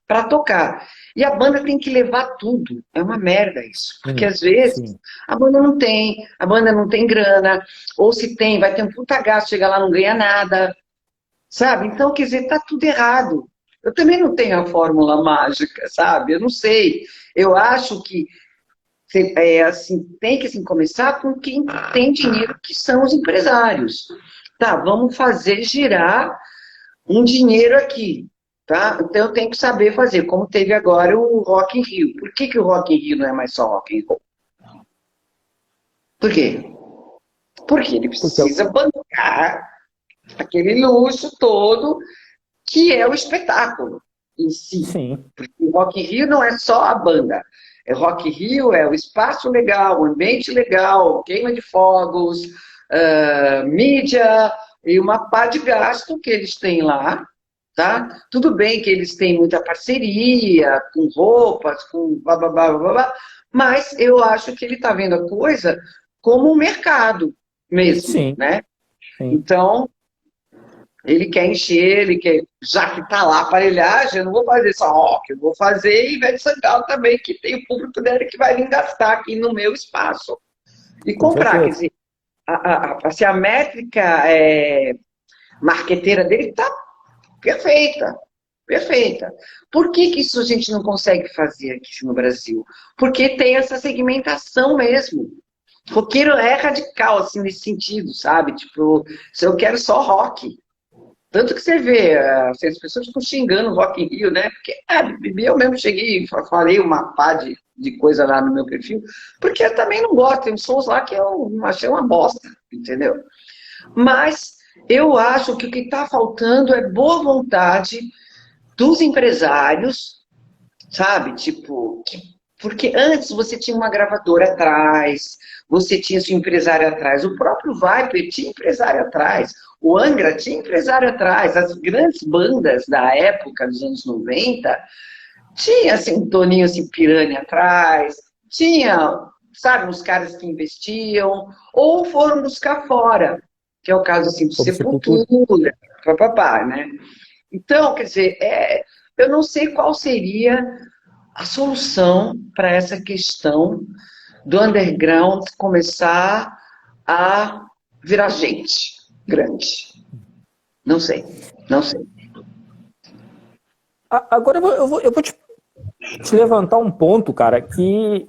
para tocar. E a banda tem que levar tudo. É uma merda isso. Porque às vezes a banda não tem grana, ou se tem, vai ter um puta gasto, chega lá não ganha nada, sabe? Então, quer dizer, tá tudo errado. Eu também não tenho a fórmula mágica, sabe? Eu não sei. Eu acho que assim, tem que assim, começar com quem tem dinheiro, que são os empresários. Tá, vamos fazer girar um dinheiro aqui, tá? Então eu tenho que saber fazer, como teve agora o Rock in Rio. Por que o Rock in Rio não é mais só Rock in Roll? Por quê? Porque ele precisa bancar aquele luxo todo que é o espetáculo em si. Sim. Porque o Rock in Rio não é só a banda. Rock in Rio é o espaço legal, o ambiente legal, queima de fogos, mídia e uma pá de gasto que eles têm lá, tá? Tudo bem que eles têm muita parceria com roupas, com blá, blá, blá, blá, blá, mas eu acho que ele está vendo a coisa como um mercado mesmo, Sim. né? Sim. Então, ele quer encher, ele quer, já que está lá a aparelhagem, eu não vou fazer só rock, eu vou fazer Ivete Sangalo também, que tem o público dele que vai vir gastar aqui no meu espaço. E comprar, quer dizer, assim, a métrica marqueteira dele está perfeita, perfeita. Por que isso a gente não consegue fazer aqui no Brasil? Porque tem essa segmentação mesmo. Roqueiro é radical, assim, nesse sentido, sabe? Tipo, se eu quero só rock. Tanto que você vê, assim, as pessoas ficam xingando o Rock in Rio, né? Porque eu mesmo cheguei e falei uma pá de coisa lá no meu perfil, porque eu também não gosto, tem uns sons lá que eu achei uma bosta, entendeu? Mas eu acho que o que está faltando é boa vontade dos empresários, sabe? Tipo, porque antes você tinha uma gravadora atrás, você tinha seu empresário atrás, o próprio Viper tinha empresário atrás, o Angra tinha empresário atrás, as grandes bandas da época, dos anos 90, tinha assim, um Toninho assim, Piranha atrás, tinha, sabe, uns caras que investiam, ou foram buscar fora, que é o caso assim, do Sepultura, papapá, né? Então, quer dizer, eu não sei qual seria a solução para essa questão do underground começar a virar gente grande. Não sei, não sei. Agora eu vou te levantar um ponto, cara, que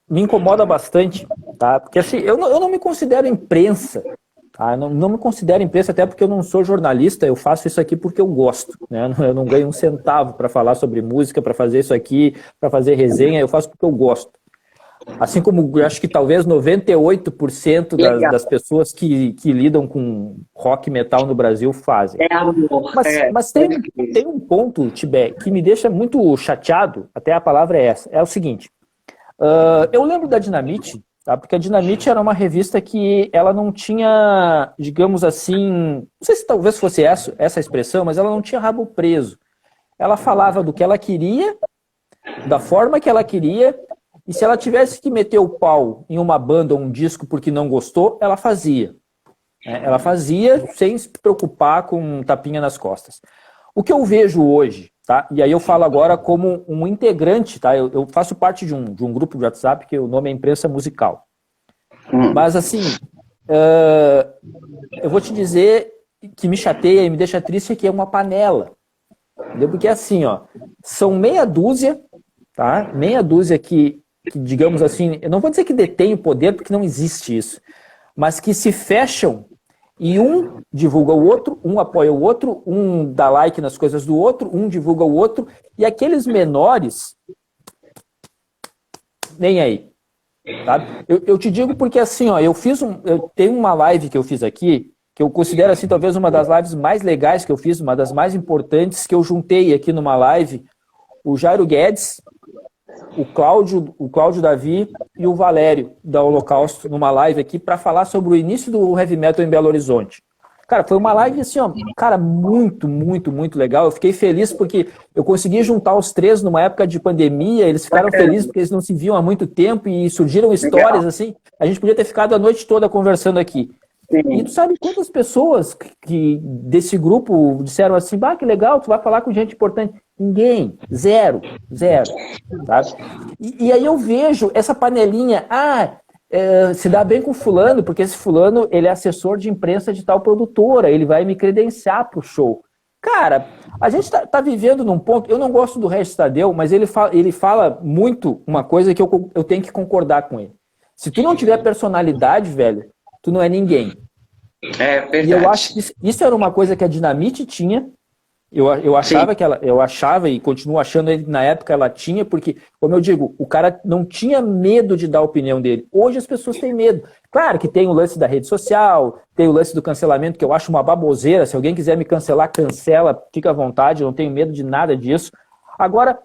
me incomoda bastante, tá? Porque assim, eu não me considero imprensa, tá? Não me considero imprensa, até porque eu não sou jornalista, eu faço isso aqui porque eu gosto, né? Eu não ganho um centavo para falar sobre música, para fazer isso aqui, para fazer resenha, eu faço porque eu gosto. Assim como eu acho que talvez 98% das pessoas que lidam com rock e metal no Brasil fazem. Amor. Mas tem um ponto, Tibé, que me deixa muito chateado, até a palavra é essa, é o seguinte, eu lembro da Dinamite, tá? Porque a Dinamite era uma revista que ela não tinha, digamos assim, não sei se talvez fosse essa expressão, mas ela não tinha rabo preso. Ela falava do que ela queria, da forma que ela queria, e se ela tivesse que meter o pau em uma banda ou um disco porque não gostou, ela fazia. Ela fazia sem se preocupar com um tapinha nas costas. O que eu vejo hoje, tá? E aí eu falo agora como um integrante, tá? Eu faço parte de um grupo de WhatsApp que o nome é Imprensa Musical. Mas assim, eu vou te dizer que me chateia e me deixa triste que é uma panela. Entendeu? Porque assim, ó, são meia dúzia, tá? Meia dúzia que, digamos assim, eu não vou dizer que detém o poder, porque não existe isso, mas que se fecham e um divulga o outro, um apoia o outro, um dá like nas coisas do outro, um divulga o outro, e aqueles menores, nem aí. Sabe? Eu te digo porque assim, ó, eu tenho uma live que eu fiz aqui, que eu considero assim talvez uma das lives mais legais que eu fiz, uma das mais importantes, que eu juntei aqui numa live o Jairo Guedes, o Cláudio Davi e o Valério da Holocausto numa live aqui para falar sobre o início do heavy metal em Belo Horizonte. Cara, foi uma live assim, ó, cara, muito, muito, muito legal. Eu fiquei feliz porque eu consegui juntar os três numa época de pandemia, eles ficaram felizes porque eles não se viam há muito tempo e surgiram histórias assim. A gente podia ter ficado a noite toda conversando aqui. E tu sabe quantas pessoas que desse grupo disseram assim, bah, que legal, tu vai falar com gente importante. Ninguém. Zero. Zero. Sabe? E aí eu vejo essa panelinha, se dá bem com fulano, porque esse fulano, ele é assessor de imprensa de tal produtora, ele vai me credenciar pro show. Cara, a gente tá vivendo num ponto, eu não gosto do Regis Tadeu, mas ele fala muito uma coisa que eu tenho que concordar com ele. Se tu não tiver personalidade, velho, tu não é ninguém. É verdade. E eu acho que isso era uma coisa que a Dinamite tinha. Eu achava eu achava e continuo achando que na época ela tinha, porque, como eu digo, o cara não tinha medo de dar a opinião dele. Hoje as pessoas têm medo. Claro que tem o lance da rede social, tem o lance do cancelamento, que eu acho uma baboseira. Se alguém quiser me cancelar, cancela, fica à vontade, eu não tenho medo de nada disso. Agora,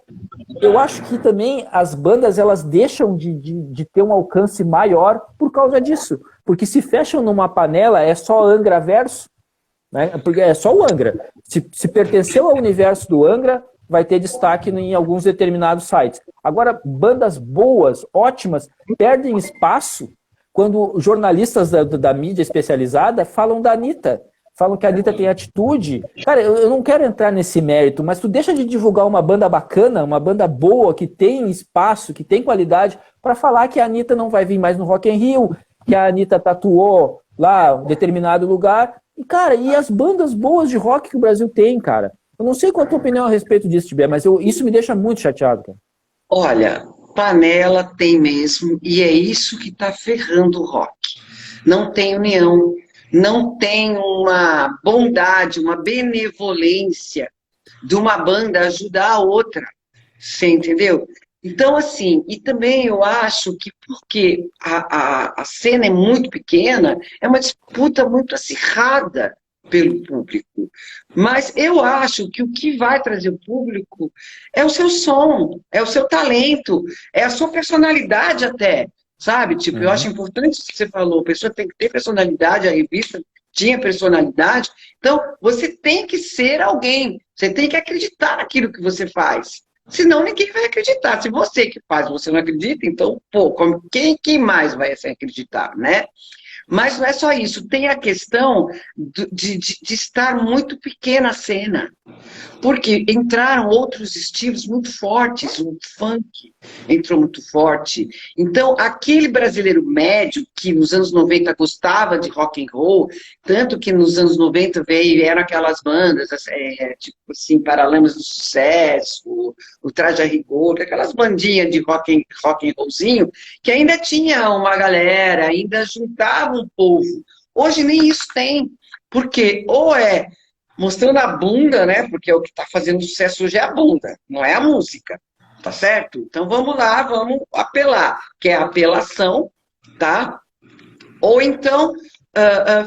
eu acho que também as bandas elas deixam de ter um alcance maior por causa disso. Porque se fecham numa panela, é só Angra verso, né? Porque é só o Angra. Se pertenceu ao universo do Angra, vai ter destaque em alguns determinados sites. Agora, bandas boas, ótimas, perdem espaço quando jornalistas da mídia especializada falam da Anitta. Falam que a Anitta tem atitude. Cara, eu não quero entrar nesse mérito, mas tu deixa de divulgar uma banda bacana, uma banda boa, que tem espaço, que tem qualidade, para falar que a Anitta não vai vir mais no Rock in Rio, que a Anitta tatuou lá em determinado lugar. E, cara, e as bandas boas de rock que o Brasil tem, cara? Eu não sei qual a tua opinião a respeito disso, Tibé, mas isso me deixa muito chateado, cara. Olha, panela tem mesmo, e é isso que está ferrando o rock. Não tem união, não tem uma bondade, uma benevolência de uma banda ajudar a outra, você entendeu? Então, assim, e também eu acho que porque a cena é muito pequena, é uma disputa muito acirrada pelo público. Mas eu acho que o que vai trazer o público é o seu som, é o seu talento, é a sua personalidade até, sabe? Tipo, eu acho importante isso que você falou, a pessoa tem que ter personalidade, a revista tinha personalidade, então você tem que ser alguém, você tem que acreditar naquilo que você faz. Senão ninguém vai acreditar. Se você que faz, você não acredita, então, pô, quem mais vai acreditar, né? Mas não é só isso, tem a questão de estar muito pequena a cena. Porque entraram outros estilos muito fortes, o funk entrou muito forte. Então, aquele brasileiro médio que nos anos 90 gostava de rock and roll, tanto que nos anos 90 vieram aquelas bandas, tipo assim, Paralamas do Sucesso, o Traje a Rigor, aquelas bandinhas de rock and rollzinho, que ainda tinha uma galera, ainda juntava um povo. Hoje nem isso tem, porque ou é mostrando a bunda, né? Porque o que está fazendo sucesso hoje é a bunda, não é a música, tá certo? Então vamos lá, vamos apelar, que é a apelação, tá? Ou então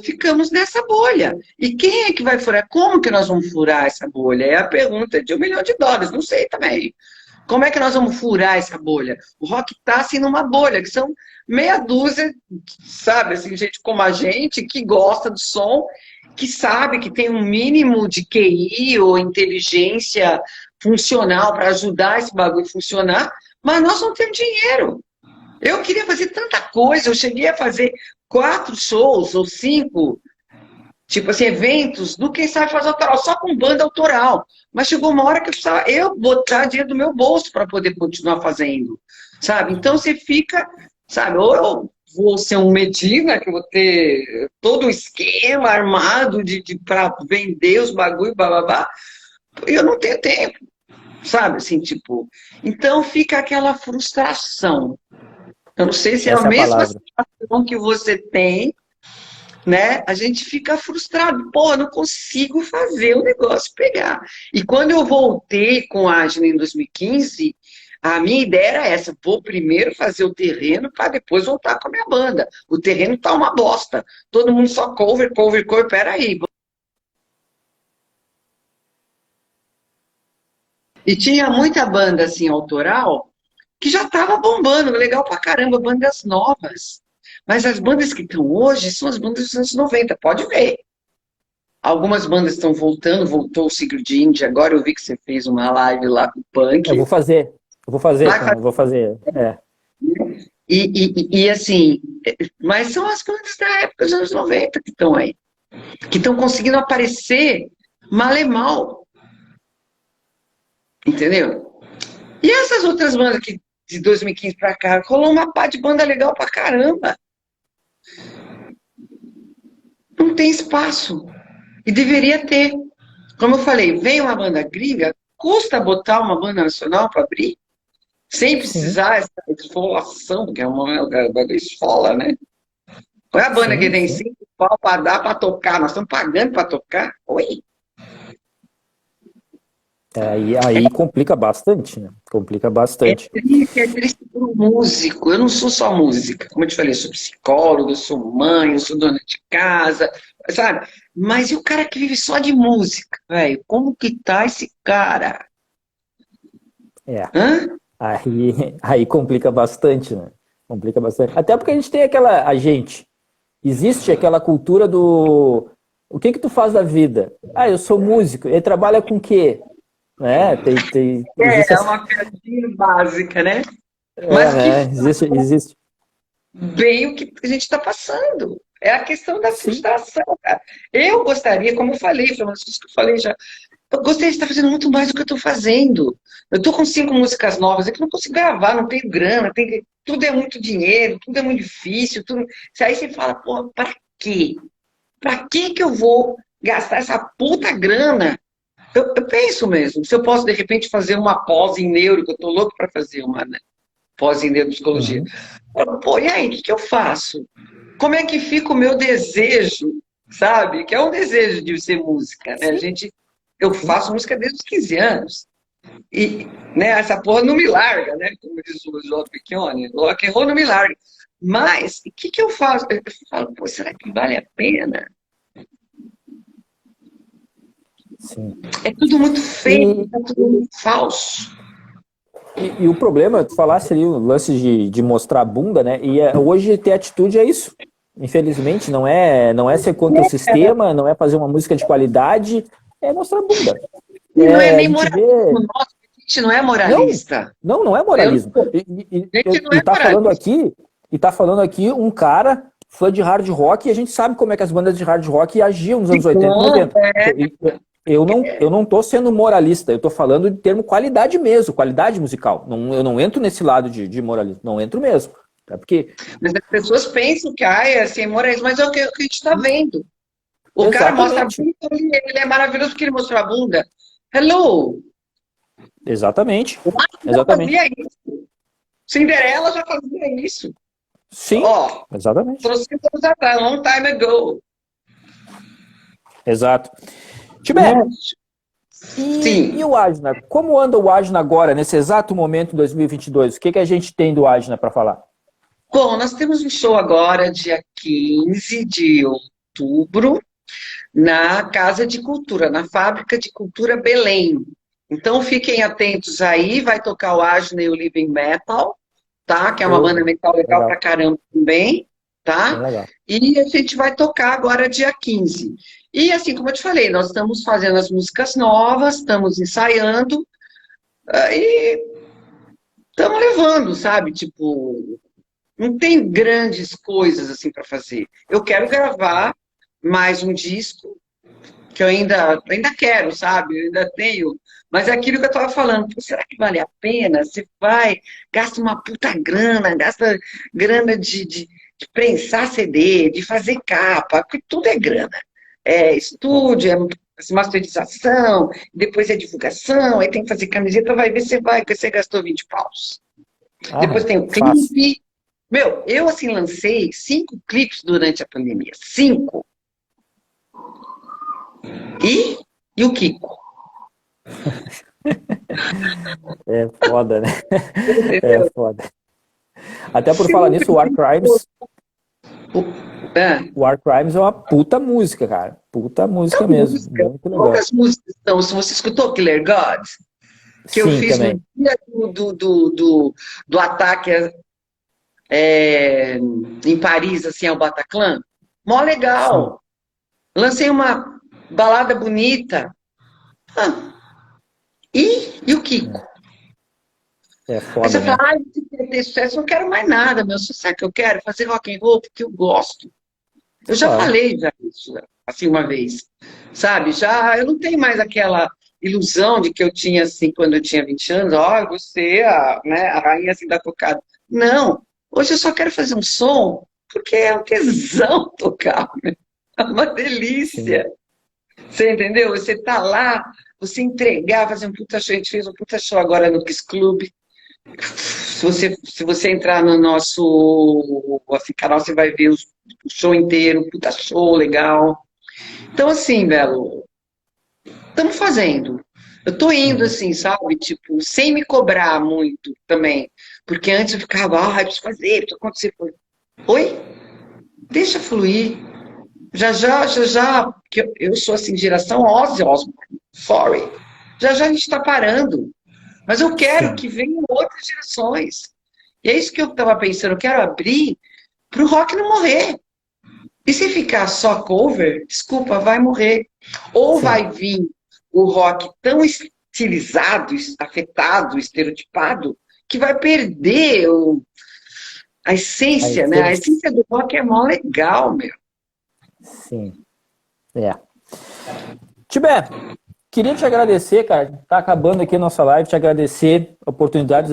ficamos nessa bolha. E quem é que vai furar? Como que nós vamos furar essa bolha? É a pergunta de $1 milhão, não sei também. Como é que nós vamos furar essa bolha? O rock está assim numa bolha, que são meia dúzia, sabe, assim, gente como a gente, que gosta do som, que sabe que tem um mínimo de QI ou inteligência funcional para ajudar esse bagulho a funcionar, mas nós não temos dinheiro. Eu queria fazer tanta coisa, eu cheguei a fazer 4 shows ou 5, tipo assim, eventos do Quem Sabe Fazer Autoral, só com banda autoral. Mas chegou uma hora que eu precisava botar dinheiro do meu bolso para poder continuar fazendo, sabe? Então você fica, sabe, ou eu vou ser um Medina, que eu vou ter todo o esquema armado para vender os bagulho, bababá, eu não tenho tempo, sabe, assim, tipo... Então fica aquela frustração. Eu não sei se é a mesma situação que você tem, né? A gente fica frustrado. Pô, eu não consigo fazer o negócio pegar. E quando eu voltei com a Agnes em 2015... a minha ideia era essa, vou primeiro fazer o terreno para depois voltar com a minha banda. O terreno tá uma bosta. Todo mundo só cover, peraí. E tinha muita banda, assim, autoral, que já tava bombando, legal pra caramba, bandas novas. Mas as bandas que estão hoje são as bandas dos anos 90, pode ver. Algumas bandas estão voltando, voltou o Sigurd Indie, agora eu vi que você fez uma live lá com o Punk. Eu vou fazer. É. E assim, mas são as bandas da época dos anos 90 que estão aí, que estão conseguindo aparecer mal e mal. Entendeu? E essas outras bandas que de 2015 pra cá, rolou uma pá de banda legal pra caramba. Não tem espaço. E deveria ter. Como eu falei, vem uma banda gringa, custa botar uma banda nacional para abrir, sem Sim, precisar essa esfolação, que é uma esfola, né? Qual é a banda que sim, tem sim. 5 pau para dar para tocar? Nós estamos pagando para tocar? Oi? Aí complica bastante, né? Complica bastante. É triste para o músico. Eu não sou só música. Como eu te falei, eu sou psicólogo, eu sou mãe, eu sou dona de casa, sabe? Mas e o cara que vive só de música, velho? Como que tá esse cara? É. Hã? Aí complica bastante, né? Complica bastante. Até porque a gente tem aquela. A gente. Existe aquela cultura do. O que que tu faz da vida? Ah, eu sou músico. Ele trabalha com o quê? Né? Existe É essa. uma piadinha básica, né? É, Mas que né? Existe. bem o que a gente está passando. É a questão da Sim. frustração, cara. Eu gostaria, como eu falei, foi uma das coisas que eu falei já, eu gostaria de estar fazendo muito mais do que eu estou fazendo. Eu estou com 5 músicas novas, é que eu não consigo gravar, não tenho grana, tudo é muito dinheiro, tudo é muito difícil. Tudo... Aí você fala, pô, para quê? Para que eu vou gastar essa puta grana? Eu penso mesmo, se eu posso de repente fazer uma pós em neuro, que eu estou louco para fazer uma, né, pós em neuropsicologia. Uhum. Pô, e aí, o que eu faço? Como é que fica o meu desejo, sabe? Que é um desejo de ser música, né? Sim, Eu sim. faço música desde os 15 anos. E né, essa porra não me larga, né? Como diz o João Piccioni, rock and roll não me larga. Mas, o que eu faço? Eu falo, pô, será que vale a pena? Sim. É tudo muito feio, E, é tudo muito falso. e o problema, tu falasse ali o lance de mostrar a bunda, né? Hoje ter atitude é isso. Infelizmente, não é ser contra o sistema, não é fazer uma música de qualidade, é mostrar a bunda. E não é A nem gente moralismo, vê. nossa, a gente não é Não, moralista. não é Eu, moralismo. a gente não é moralista. E tá falando aqui um cara fã de hard rock, e a gente sabe como é que as bandas de hard rock agiam nos anos 80 e Bom, 90. Eu não tô sendo moralista, eu tô falando de termo qualidade mesmo, qualidade musical. Não, eu não entro nesse lado de moralismo, não entro mesmo. É porque. mas as pessoas pensam que é assim, moralismo, mas é o que a gente está vendo. O cara mostra a Exatamente, bunda, ele é maravilhoso porque ele mostrou a bunda. Hello! exatamente, O Marco já exatamente. fazia isso. Cinderela já fazia isso. Sim, Ó, exatamente, 300 anos atrás, long time ago. exato. Né? Tibé, e Sim. o Agna? Como anda o Agna agora, nesse exato momento, em 2022? O que a gente tem do Agna para falar? Bom, nós temos um show agora, dia 15 de outubro, na Casa de Cultura, na Fábrica de Cultura Belém. Então fiquem atentos aí, vai tocar o Agni e o Living Metal, tá? Que é uma banda Pô, metal legal pra legal, caramba também, bem tá? legal. E a gente vai tocar agora dia 15. E assim como eu te falei, nós estamos fazendo as músicas novas, estamos ensaiando e estamos levando, sabe? Tipo, não tem grandes coisas assim para fazer. Eu quero gravar mais um disco que eu ainda quero, sabe? Eu ainda tenho. Mas é aquilo que eu estava falando, pô, será que vale a pena? Você vai, gasta uma puta grana, gasta grana de prensar CD, de fazer capa, porque tudo é grana. É estúdio, é masterização, depois é divulgação, aí tem que fazer camiseta, vai ver, você vai, porque você gastou 20 paus. Depois Ah, tem o fácil. clipe. Meu, eu assim lancei 5 clipes durante a pandemia. 5. E o Kiko. É foda, né? É Entendeu? foda. Até por falar Sempre nisso, é, War Crimes é uma puta música, cara. Puta música mesmo. música. Muito legal. Poucas músicas estão. Se você escutou Killer God, que eu Sim, fiz no também. dia do ataque em Paris, assim, ao Bataclan, mó Sim. legal. Lancei uma balada bonita. Ah, e o Kiko? É Aí você foda, fala, né? se quer ter sucesso, eu não quero mais nada, meu sucesso que eu quero é fazer rock and roll porque eu gosto. Eu já Claro. falei já isso, assim, uma vez, sabe? Já, eu não tenho mais aquela ilusão de que eu tinha, assim, quando eu tinha 20 anos, ó, você, né, a rainha assim da cocada. Não, hoje eu só quero fazer um som porque é um tesão tocar, né? É uma Sim. delícia. Você entendeu? Você tá lá, você entregar, fazer um puta show. A gente fez um puta show agora no Kiss Club. Se você entrar no nosso canal, você vai ver o show inteiro, um puta show legal. Então, assim, Belo, estamos fazendo. Eu tô indo Uhum. assim, sabe? Tipo, sem me cobrar muito também. Porque antes eu ficava, preciso fazer, preciso acontecer. Oi? Deixa fluir. Já, que eu sou assim, geração Ozzy Osbourne. Sorry. Já já a gente está parando. Mas eu quero Sim. que venham outras gerações. E é isso que eu estava pensando. Eu quero abrir para o rock não morrer. E se ficar só cover, desculpa, vai morrer. Ou Sim. vai vir o rock tão estilizado, afetado, estereotipado, que vai perder a A essência, né? A essência. essência do rock é mó legal, meu. Sim. É. Tibé, queria te agradecer, cara. Tá acabando aqui a nossa live, te agradecer a oportunidade